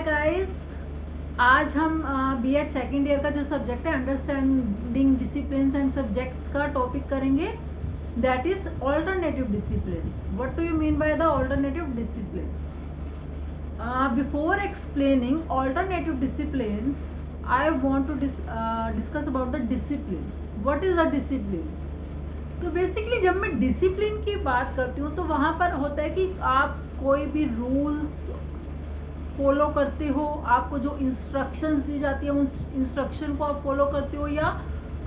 Guys, आज हम BEd second year का जो सब्जेक्ट है अंडरस्टैंडिंग डिसिप्लिन्स एंड सब्जेक्ट्स का टॉपिक करेंगे, that is alternative disciplines. What do you mean by the alternative discipline? Before explaining alternative disciplines, I want to discuss about the discipline. What is a discipline? तो basically जब मैं discipline की बात करती हूँ तो वहाँ पर होता है कि आप कोई भी रूल्स फॉलो करते हो, आपको जो इंस्ट्रक्शंस दी जाती है उस इंस्ट्रक्शन को आप फॉलो करते हो, या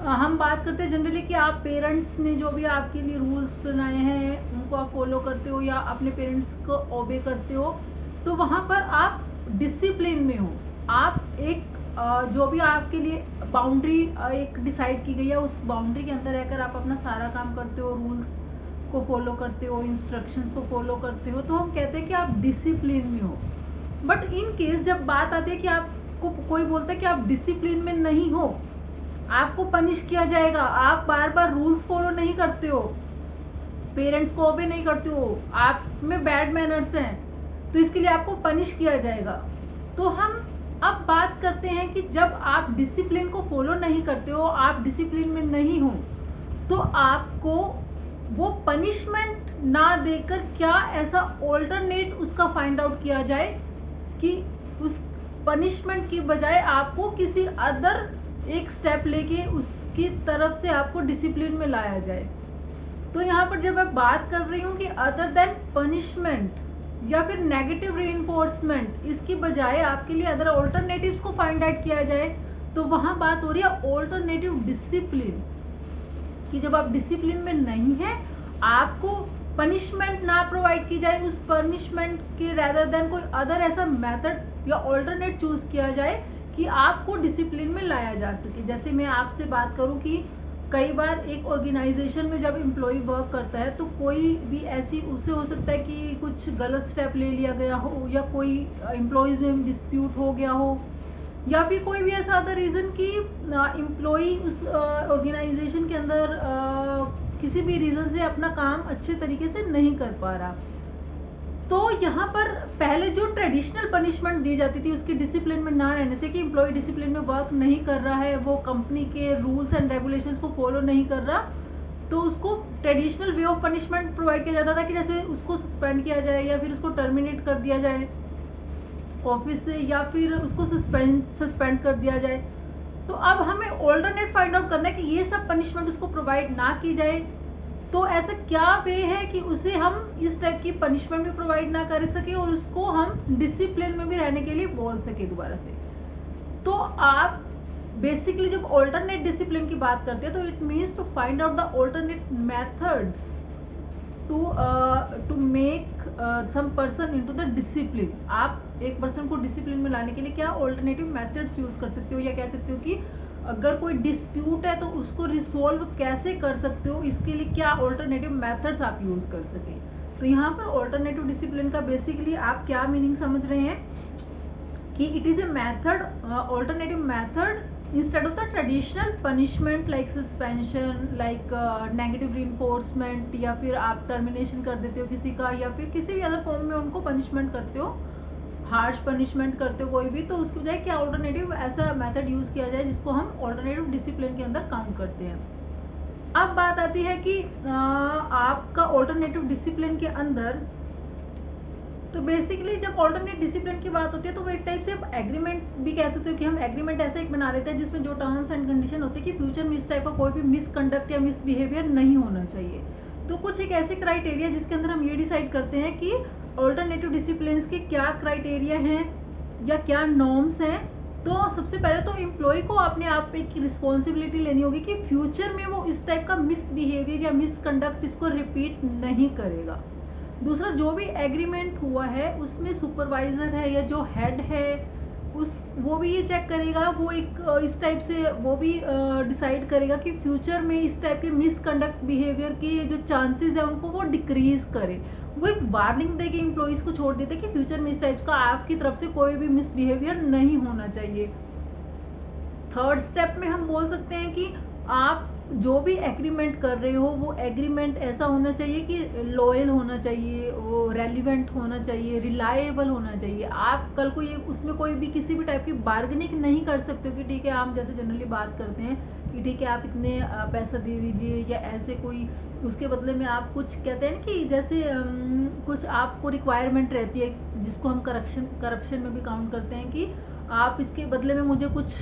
हम बात करते हैं जनरली कि आप पेरेंट्स ने जो भी आपके लिए रूल्स बनाए हैं उनको आप फॉलो करते हो या अपने पेरेंट्स को ओबे करते हो. तो वहाँ पर आप डिसिप्लिन में हो. आप एक जो भी आपके लिए बाउंड्री एक डिसाइड की गई है उस बाउंड्री के अंदर रहकर आप अपना सारा काम करते हो, रूल्स को फॉलो करते हो, इंस्ट्रक्शंस को फॉलो करते हो, तो हम कहते हैं कि आप डिसिप्लिन में हो. बट इन केस जब बात आती है कि आपको कोई बोलता है कि आप डिसिप्लिन में नहीं हो, आपको पनिश किया जाएगा, आप बार बार रूल्स फॉलो नहीं करते हो, पेरेंट्स को ओबे नहीं करते हो, आप में बैड मैनर्स हैं, तो इसके लिए आपको पनिश किया जाएगा. तो हम अब बात करते हैं कि जब आप डिसिप्लिन को फॉलो नहीं करते हो, आप डिसिप्लिन में नहीं हो, तो आपको वो पनिशमेंट ना देकर क्या ऐसा ऑल्टरनेट उसका फाइंड आउट किया जाए कि उस पनिशमेंट की बजाय आपको किसी अदर एक स्टेप लेके उसकी तरफ से आपको डिसिप्लिन में लाया जाए. तो यहाँ पर जब मैं बात कर रही हूँ कि अदर देन पनिशमेंट या फिर नेगेटिव रीइंफोर्समेंट, इसकी बजाय आपके लिए अदर ऑल्टरनेटिव्स को फाइंड आउट किया जाए, तो वहाँ बात हो रही है ऑल्टरनेटिव डिसिप्लिन कि जब आप डिसिप्लिन में नहीं है, आपको पनिशमेंट ना प्रोवाइड की जाए, उस पनिशमेंट के रेदर देन कोई अदर ऐसा मेथड या ऑल्टरनेट चूज किया जाए कि आपको डिसिप्लिन में लाया जा सके. जैसे मैं आपसे बात करूं कि कई बार एक ऑर्गेनाइजेशन में जब एम्प्लॉय वर्क करता है तो कोई भी ऐसी उसे हो सकता है कि कुछ गलत स्टेप ले लिया गया हो, या कोई एम्प्लॉयज में डिस्प्यूट हो गया हो, या फिर कोई भी ऐसा अदर रीज़न कि एम्प्लॉय उस ऑर्गेनाइजेशन के अंदर किसी भी रीज़न से अपना काम अच्छे तरीके से नहीं कर पा रहा. तो यहाँ पर पहले जो ट्रेडिशनल पनिशमेंट दी जाती थी उसके डिसिप्लिन में ना रहने से, कि एम्प्लॉय डिसिप्लिन में वर्क नहीं कर रहा है, वो कंपनी के रूल्स एंड रेगुलेशंस को फॉलो नहीं कर रहा, तो उसको traditional way of punishment provide किया जाता था कि जैसे उसको सस्पेंड किया जाए या फिर उसको टर्मिनेट कर दिया जाए ऑफिस से, या फिर उसको सस्पेंड कर दिया जाए. तो अब हमें ऑल्टरनेट फाइंड आउट करना है कि ये सब पनिशमेंट उसको प्रोवाइड ना की जाए, तो ऐसा क्या वे है कि उसे हम इस टाइप की पनिशमेंट भी प्रोवाइड ना कर सके और उसको हम डिसिप्लिन में भी रहने के लिए बोल सके दोबारा से. तो आप बेसिकली जब ऑल्टरनेट डिसिप्लिन की बात करते हैं तो it means to find out the alternate methods to make some person into the discipline. आप एक पर्सन को डिसिप्लिन में लाने के लिए क्या ऑल्टरनेटिव मेथड्स यूज कर सकते हो, या कह सकते हो कि अगर कोई डिस्प्यूट है तो उसको रिसोल्व कैसे कर सकते हो, इसके लिए क्या ऑल्टरनेटिव मेथड्स आप यूज कर सकें. तो यहाँ पर ऑल्टरनेटिव डिसिप्लिन का बेसिकली आप क्या मीनिंग समझ रहे हैं कि it is a method, alternative method instead of the traditional punishment like suspension, like negative reinforcement, या फिर आप टर्मिनेशन कर देते हो किसी का, या फिर किसी भी अदर फॉर्म में उनको पनिशमेंट करते हो, हार्श पनिशमेंट करते हो कोई भी, तो उसकी बजाय क्या ऑल्टरनेटिव ऐसा मेथड यूज किया जाए जिसको हम ऑल्टरनेटिव डिसिप्लिन के अंदर काउंट करते हैं. अब बात आती है कि आपका ऑल्टरनेटिव डिसिप्लिन के अंदर, तो बेसिकली जब ऑल्टरनेट डिसिप्लिन की बात होती है तो वो एक टाइप से एग्रीमेंट भी कह सकते हो कि हम एग्रीमेंट ऐसा एक बना लेते हैं जिसमें जो टर्म्स एंड कंडीशन होते हैं कि फ्यूचर में इस टाइप का कोई भी मिसकंडक्ट या मिसबिहेवियर नहीं होना चाहिए. तो कुछ एक ऐसे क्राइटेरिया जिसके अंदर हम ये डिसाइड करते हैं कि ऑल्टरनेटिव डिसिप्लिन के क्या क्राइटेरिया हैं या क्या नॉर्म्स हैं. तो सबसे पहले तो एम्प्लॉय को अपने आप पे एक रिस्पॉन्सिबिलिटी लेनी होगी कि फ्यूचर में वो इस टाइप का मिसबिहेवियर या मिसकंडक्ट इसको रिपीट नहीं करेगा. दूसरा, जो भी एग्रीमेंट हुआ है उसमें सुपरवाइजर है या जो हेड है वो भी ये चेक करेगा, वो एक इस टाइप से वो भी डिसाइड करेगा कि फ्यूचर में इस टाइप के मिसकंडक्ट बिहेवियर के जो चांसेस है उनको वो डिक्रीज करे. वो एक वार्निंग दे के एम्प्लॉइज को छोड़ देते कि फ्यूचर में इस टाइप का आपकी तरफ से कोई भी मिसबिहेवियर नहीं होना चाहिए. थर्ड स्टेप में हम बोल सकते हैं कि आप जो भी एग्रीमेंट कर रहे हो वो एग्रीमेंट ऐसा होना चाहिए कि लॉयल होना चाहिए, वो रेलिवेंट होना चाहिए, रिलायबल होना चाहिए। आप कल को ये उसमें कोई भी किसी भी टाइप की बार्गेनिंग नहीं कर सकते हो कि ठीक है आप जैसे जनरली बात करते हैं कि ठीक है आप इतने पैसा दे दीजिए या ऐसे कोई उसके बदले में आप कुछ कहते हैं कि जैसे कुछ आपको रिक्वायरमेंट रहती है जिसको हम करप्शन में भी काउंट करते हैं कि आप इसके बदले में मुझे कुछ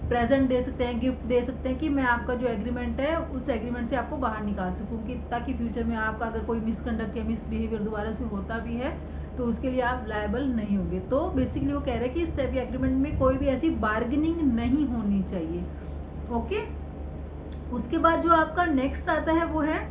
प्रेजेंट दे सकते हैं, गिफ्ट दे सकते हैं कि मैं आपका जो एग्रीमेंट है उस एग्रीमेंट से आपको बाहर निकाल सकूं कि ताकि फ्यूचर में आपका अगर कोई मिसकंडक्ट या मिसबिहेवियर दोबारा से होता भी है तो उसके लिए आप लायबल नहीं होंगे। तो बेसिकली वो कह रहे हैं कि इस टाइप के एग्रीमेंट में कोई भी ऐसी बार्गेनिंग नहीं होनी चाहिए। ओके, उसके बाद जो आपका नेक्स्ट आता है वो है,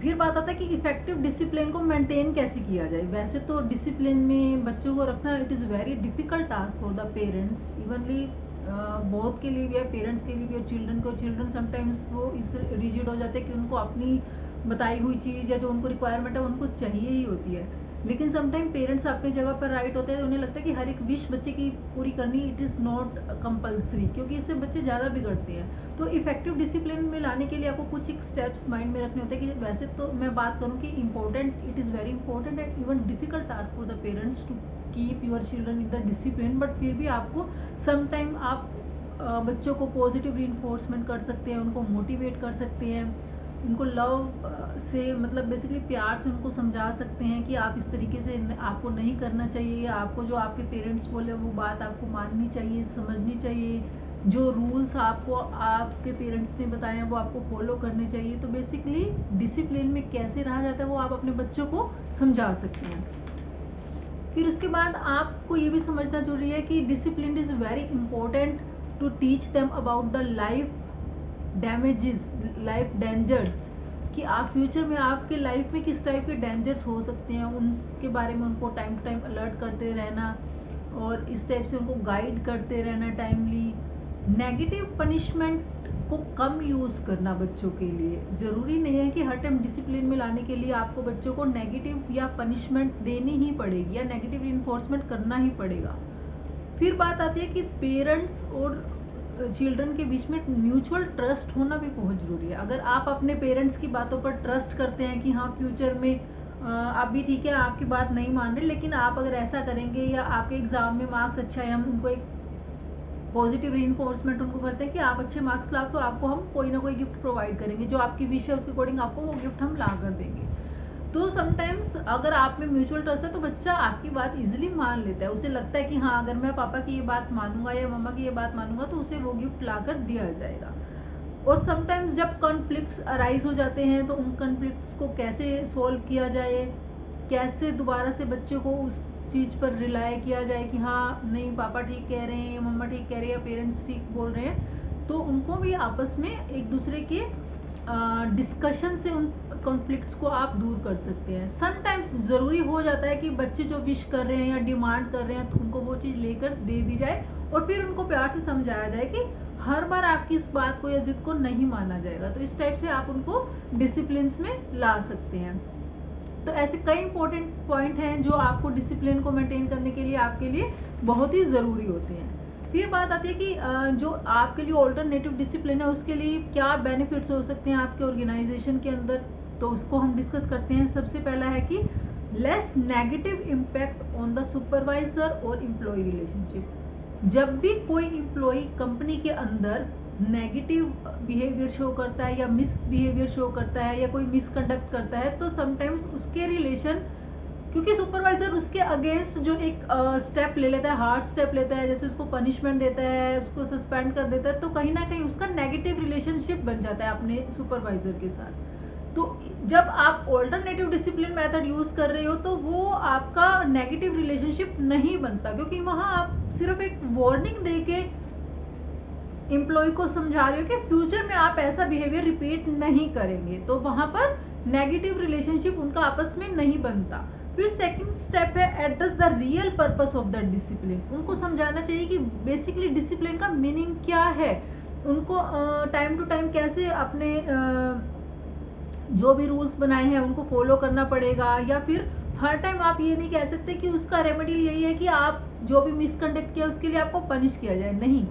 फिर बात आता है कि इफेक्टिव डिसिप्लिन को मेंटेन कैसे किया जाए। वैसे तो डिसिप्लिन में बच्चों को रखना it is very difficult task for the parents, evenly both के लिए भी है, पेरेंट्स के लिए भी और चिल्ड्रन को। चिल्ड्रन समटाइम्स वो इस रिजिड हो जाते हैं कि उनको अपनी बताई हुई चीज़ या जो उनको रिक्वायरमेंट है उनको चाहिए ही होती है। लेकिन समटाइम पेरेंट्स अपनी जगह पर राइट होते हैं, उन्हें लगता है कि हर एक विश बच्चे की पूरी करनी इट इज़ नॉट कंपल्सरी, क्योंकि इससे बच्चे ज़्यादा बिगड़ते हैं। तो इफेक्टिव डिसिप्लिन में लाने के लिए आपको कुछ एक स्टेप्स माइंड में रखने होते हैं कि वैसे तो मैं बात करूँ कि important, it is very important and even difficult task for the parents to keep your children in the discipline, but फिर भी आपको समटाइम आप बच्चों को पॉजिटिव रीइंफोर्समेंट कर सकते हैं, उनको मोटिवेट कर सकते हैं, उनको लव से मतलब बेसिकली प्यार से उनको समझा सकते हैं कि आप इस तरीके से आपको नहीं करना चाहिए, या आपको जो आपके पेरेंट्स बोले वो बात आपको माननी चाहिए, समझनी चाहिए, जो रूल्स आपको आपके पेरेंट्स ने बताए हैं वो आपको फॉलो करने चाहिए। तो बेसिकली डिसिप्लिन में कैसे रहा जाता है वो आप अपने बच्चों को समझा सकते हैं। फिर उसके बाद आपको ये भी समझना जरूरी है कि discipline is very important to teach them about the life damages, life dangers, कि आप फ्यूचर में आपके लाइफ में किस टाइप के डेंजर्स हो सकते हैं उनके बारे में उनको टाइम टू टाइम अलर्ट करते रहना और इस टाइप से उनको गाइड करते रहना टाइमली। नेगेटिव पनिशमेंट को कम यूज़ करना बच्चों के लिए, ज़रूरी नहीं है कि हर टाइम डिसिप्लिन में लाने के लिए आपको बच्चों को नेगेटिव या पनिशमेंट देनी ही पड़ेगी या नेगेटिव इन्फोर्समेंट करना ही पड़ेगा। फिर बात आती है कि पेरेंट्स और चिल्ड्रन के बीच में म्यूचुअल ट्रस्ट होना भी बहुत ज़रूरी है। अगर आप अपने पेरेंट्स की बातों पर ट्रस्ट करते हैं कि हाँ फ्यूचर में अभी ठीक है आपकी बात नहीं मान रहे, लेकिन आप अगर ऐसा करेंगे या आपके एग्ज़ाम में मार्क्स अच्छा है, हम उनको एक पॉजिटिव रीइंफोर्समेंट उनको करते हैं कि आप अच्छे मार्क्स लाओ तो आपको हम कोई ना कोई गिफ्ट प्रोवाइड करेंगे, जो आपकी विश है उसके अकॉर्डिंग आपको वो गिफ्ट हम ला कर देंगे। तो समटाइम्स अगर आप में म्यूचुअल ट्रस्ट है तो बच्चा आपकी बात इजीली मान लेता है, उसे लगता है कि हाँ अगर मैं पापा की ये बात मानूंगा या मम्मा की ये बात मानूंगा तो उसे वो गिफ्ट ला कर दिया जाएगा। और समटाइम्स जब कॉन्फ्लिक्ट्स अराइज हो जाते हैं तो उन कॉन्फ्लिक्ट्स को कैसे सोल्व किया जाए, कैसे दोबारा से बच्चों को उस चीज़ पर रिलाय किया जाए कि हाँ नहीं पापा ठीक कह रहे हैं, मम्मा ठीक कह रही है, पेरेंट्स ठीक बोल रहे हैं, तो उनको भी आपस में एक दूसरे के डिस्कशन से उन कॉन्फ्लिक्ट्स को आप दूर कर सकते हैं। समटाइम्स ज़रूरी हो जाता है कि बच्चे जो विश कर रहे हैं या डिमांड कर रहे हैं तो उनको वो चीज़ लेकर दे दी जाए और फिर उनको प्यार से समझाया जाए कि हर बार आपकी इस बात को या जिद को नहीं माना जाएगा। तो इस टाइप से आप उनको डिसिप्लिन में ला सकते हैं। तो ऐसे कई इंपॉर्टेंट पॉइंट हैं जो आपको डिसिप्लिन को मेंटेन करने के लिए आपके लिए बहुत ही ज़रूरी होते हैं। फिर बात आती है कि जो आपके लिए ऑल्टरनेटिव डिसिप्लिन है उसके लिए क्या बेनिफिट्स हो सकते हैं आपके ऑर्गेनाइजेशन के अंदर, तो उसको हम डिस्कस करते हैं। सबसे पहला है कि less negative impact on the supervisor और एम्प्लॉय रिलेशनशिप। जब भी कोई एम्प्लॉय कंपनी के अंदर नेगेटिव बिहेवियर शो करता है या मिस बिहेवियर शो करता है या कोई मिसकंडक्ट करता है तो समटाइम्स उसके रिलेशन, क्योंकि सुपरवाइजर उसके अगेंस्ट जो एक स्टेप ले लेता है, हार्ड स्टेप लेता है, जैसे उसको पनिशमेंट देता है, उसको सस्पेंड कर देता है, तो कहीं ना कहीं उसका नेगेटिव रिलेशनशिप बन जाता है अपने सुपरवाइजर के साथ। तो जब आप ऑल्टरनेटिव डिसिप्लिन मेथड यूज कर रहे हो तो वो आपका नेगेटिव रिलेशनशिप नहीं बनता, क्योंकि वहां आप सिर्फ एक वार्निंग देके एम्प्लॉय को समझा रहे हो कि फ्यूचर में आप ऐसा बिहेवियर रिपीट नहीं करेंगे, तो वहां पर नेगेटिव रिलेशनशिप उनका आपस में नहीं बनता। फिर सेकंड स्टेप है address the real purpose of the discipline. उनको समझाना चाहिए कि बेसिकली डिसिप्लिन का मीनिंग क्या है, उनको टाइम टू टाइम कैसे अपने जो भी रूल्स बनाए हैं उनको फॉलो करना पड़ेगा, या फिर हर टाइम आप ये नहीं कह सकते कि उसका रेमेडी यही है कि आप जो भी मिसकंडक्ट किया उसके लिए आपको पनिश किया जाए। नहीं,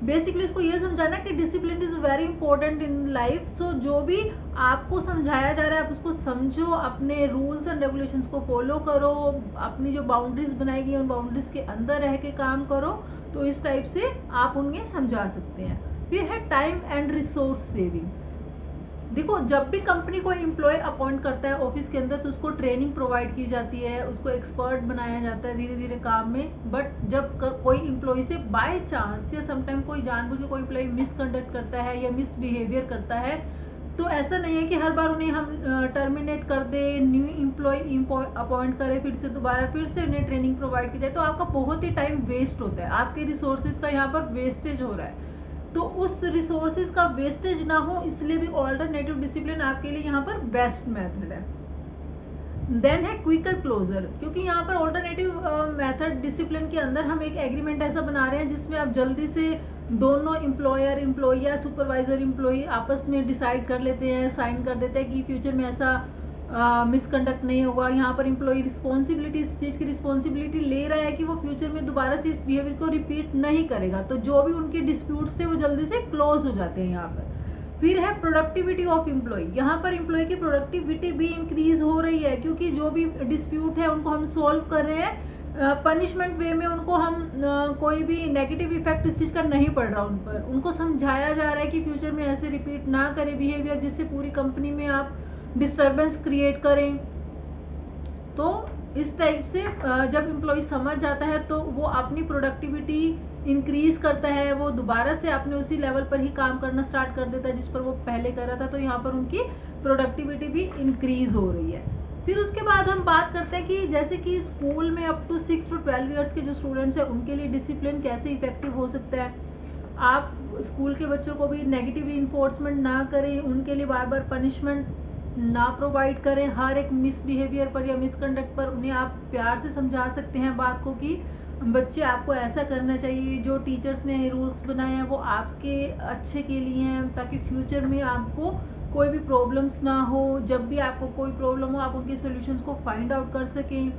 बेसिकली उसको ये समझाना कि discipline is very important in life. So जो भी आपको समझाया जा रहा है आप उसको समझो, अपने रूल्स एंड रेगुलेशंस को फॉलो करो, अपनी जो बाउंड्रीज बनाई गई उन बाउंड्रीज के अंदर रह के काम करो। तो इस टाइप से आप उन्हें समझा सकते हैं। फिर है टाइम एंड रिसोर्स सेविंग। देखो, जब भी कंपनी कोई एम्प्लॉय अपॉइंट करता है ऑफिस के अंदर तो उसको ट्रेनिंग प्रोवाइड की जाती है, उसको एक्सपर्ट बनाया जाता है धीरे धीरे काम में। बट जब कोई एम्प्लॉय से बाय चांस या समटाइम कोई जानबूझ के कोई एम्प्लॉय मिसकंडक्ट करता है या मिसबिहेवियर करता है, तो ऐसा नहीं है कि हर बार उन्हें हम टर्मिनेट कर दे, न्यू एम्प्लॉय अपॉइंट करें, फिर से दोबारा फिर से उन्हें ट्रेनिंग प्रोवाइड की जाए, तो आपका बहुत ही टाइम वेस्ट होता है, आपके रिसोर्सेज का यहाँ पर वेस्टेज हो रहा है। तो उस रिसोर्सेज का वेस्टेज ना हो इसलिए भी ऑल्टरनेटिव डिसिप्लिन आपके लिए यहाँ पर बेस्ट मेथड है। देन है क्विकर क्लोजर, क्योंकि यहाँ पर ऑल्टरनेटिव मेथड डिसिप्लिन के अंदर हम एक एग्रीमेंट ऐसा बना रहे हैं जिसमें आप जल्दी से दोनों एम्प्लॉयर एम्प्लॉई या सुपरवाइजर एम्प्लॉई आपस में डिसाइड कर लेते हैं, साइन कर देते हैं कि फ्यूचर में ऐसा मिसकंडक्ट नहीं होगा। यहाँ पर एम्प्लॉई रिस्पॉन्सिबिलिटी, इस चीज़ की रिस्पॉन्सिबिलिटी ले रहा है कि वो फ्यूचर में दोबारा से इस बिहेवियर को रिपीट नहीं करेगा। तो जो भी उनके डिस्प्यूट्स थे वो जल्दी से क्लोज हो जाते हैं यहाँ पर। फिर है प्रोडक्टिविटी ऑफ एम्प्लॉय, यहाँ पर एम्प्लॉय की प्रोडक्टिविटी भी इंक्रीज हो रही है, क्योंकि जो भी डिस्प्यूट है उनको हम सोल्व कर रहे हैं पनिशमेंट वे में, उनको हम कोई भी नेगेटिव इफेक्ट इस चीज़ का नहीं पड़ रहा उन पर, उनको समझाया जा रहा है कि फ्यूचर में ऐसे रिपीट ना करें बिहेवियर जिससे पूरी कंपनी में आप डिस्टर्बेंस क्रिएट करें। तो इस टाइप से जब एम्प्लॉय समझ जाता है तो वो अपनी प्रोडक्टिविटी इंक्रीज करता है, वो दोबारा से अपने उसी लेवल पर ही काम करना स्टार्ट कर देता है जिस पर वो पहले कर रहा था। तो यहाँ पर उनकी प्रोडक्टिविटी भी इंक्रीज हो रही है। फिर उसके बाद हम बात करते हैं कि जैसे कि स्कूल में अप टू 6 to 12 ईयर्स के जो स्टूडेंट्स हैं उनके लिए डिसिप्लिन कैसे इफेक्टिव हो सकता है। आप स्कूल के बच्चों को भी नेगेटिव इन्फोर्समेंट ना करें, उनके लिए बार बार पनिशमेंट ना प्रोवाइड करें, हर एक मिसबिहेवियर पर या मिसकंडक्ट पर उन्हें आप प्यार से समझा सकते हैं बात को कि बच्चे आपको ऐसा करना चाहिए, जो टीचर्स ने रूल्स बनाए हैं वो आपके अच्छे के लिए हैं, ताकि फ्यूचर में आपको कोई भी प्रॉब्लम्स ना हो। जब भी आपको कोई प्रॉब्लम हो आप उनके सॉल्यूशंस को फाइंड आउट कर सकें।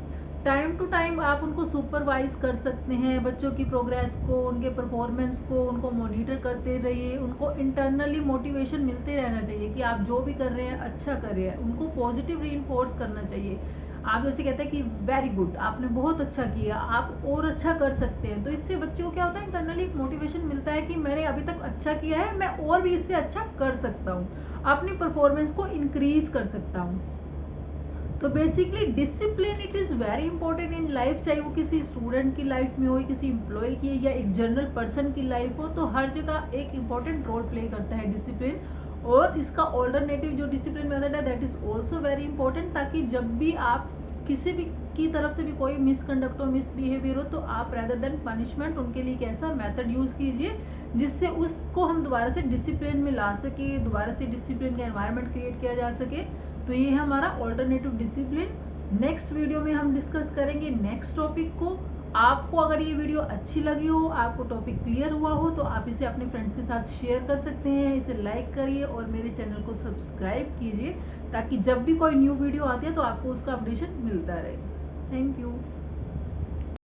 टाइम टू टाइम आप उनको सुपरवाइज कर सकते हैं, बच्चों की प्रोग्रेस को, उनके परफॉर्मेंस को उनको मॉनिटर करते रहिए। उनको इंटरनली मोटिवेशन मिलते रहना चाहिए कि आप जो भी कर रहे हैं अच्छा कर रहे हैं, उनको पॉजिटिव रीइंफोर्स करना चाहिए। आप जैसे कहते हैं कि वेरी गुड, आपने बहुत अच्छा किया, आप और अच्छा कर सकते हैं, तो इससे बच्चों को क्या होता है, इंटरनली एक मोटिवेशन मिलता है कि मैंने अभी तक अच्छा किया है, मैं और भी इससे अच्छा कर सकता हूँ, अपनी परफॉर्मेंस को इंक्रीज कर सकता हूँ। तो basically discipline it is very important in life, चाहे वो किसी स्टूडेंट की लाइफ में हो, किसी एम्प्लॉय की या एक जनरल पर्सन की लाइफ हो, तो हर जगह एक इम्पॉर्टेंट रोल प्ले करता है डिसिप्लिन। और इसका ऑल्टरनेटिव जो डिसिप्लिन मेथड है that is also very important, ताकि जब भी आप किसी भी की तरफ से भी कोई मिसकंडक्ट हो, मिसबिहेवियर हो, तो आप रेदर देन पनिशमेंट उनके लिए एक ऐसा मेथड यूज़ कीजिए जिससे उसको हम दोबारा से डिसिप्लिन में ला सके, दोबारा से डिसिप्लिन का एनवायरनमेंट क्रिएट किया जा सके। तो ये है हमारा ऑल्टरनेटिव डिसिप्लिन। नेक्स्ट वीडियो में हम डिस्कस करेंगे नेक्स्ट टॉपिक को। आपको अगर ये वीडियो अच्छी लगी हो, आपको टॉपिक क्लियर हुआ हो, तो आप इसे अपने फ्रेंड्स के साथ शेयर कर सकते हैं, इसे लाइक करिए और मेरे चैनल को सब्सक्राइब कीजिए, ताकि जब भी कोई न्यू वीडियो आती है तो आपको उसका अपडेशन मिलता रहे। Thank you.